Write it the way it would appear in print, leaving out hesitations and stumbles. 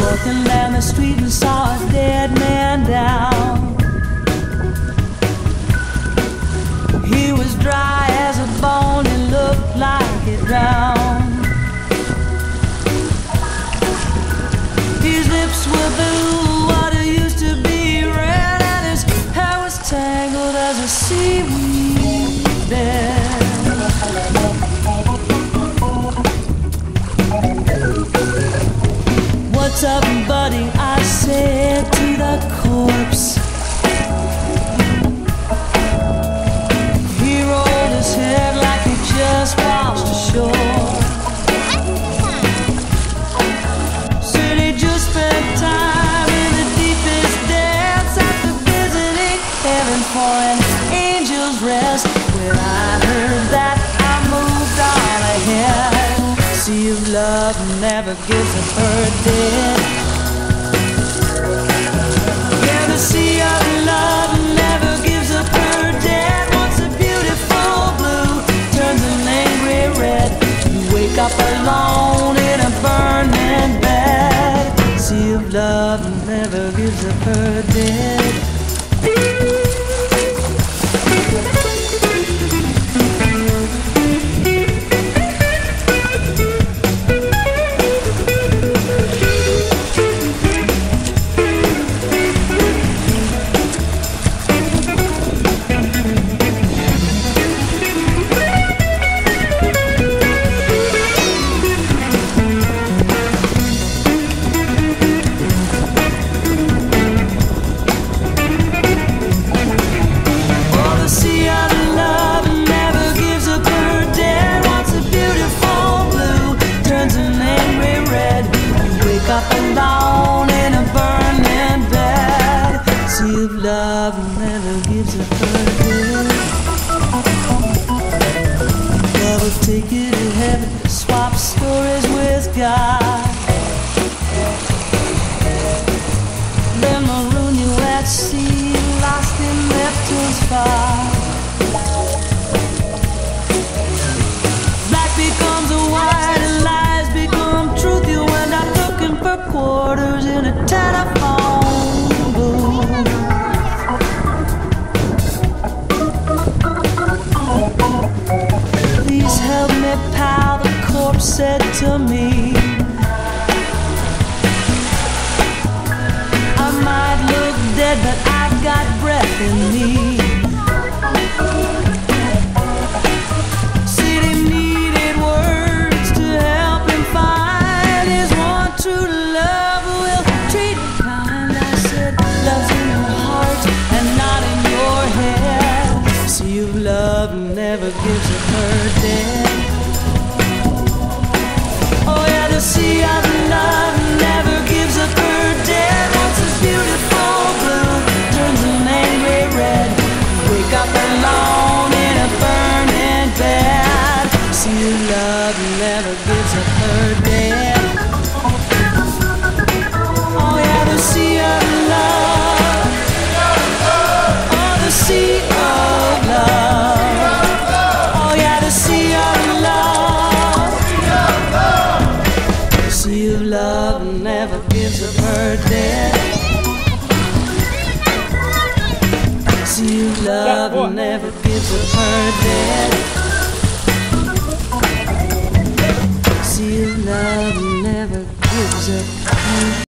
Walking down the street and saw a dead man down. He was dry as a bone and looked like he drowned. His lips were blue, water used to be red, and his hair was tangled as a seaweed bed. What's up, buddy? I said to the corpse. He rolled his head like he just washed ashore. Said he just spent time in the deepest depths after visiting heaven for an angel's rest. When I heard that, I moved on ahead. Sea of love never gives up her dead. Yeah, the sea of love never gives up her dead. Once a beautiful blue turns an angry red. You wake up alone in a burning bed. Sea of love never gives up her dead. Up alone in a burning bed. Sea of love never gives up her dead. Love will take you to heaven, swap stories with God, then maroon you at sea, lost in Neptune's fire. Black becomes a white and lies become truth. You end up looking for quarters in a telephone booth. Please help me, pal, the corpse said to me. I might look dead, but I've got breath in me. Love never gives up her dead. Oh yeah, the sea of love never gives up her dead. Once a beautiful blue turns an angry red. Wake up alone in a burning bed. Sea of love never gives up her dead. Oh yeah, the sea of love. Oh, the sea of love. Love never gives up her dead. See, love never gives up her dead. See, love never gives up her dead.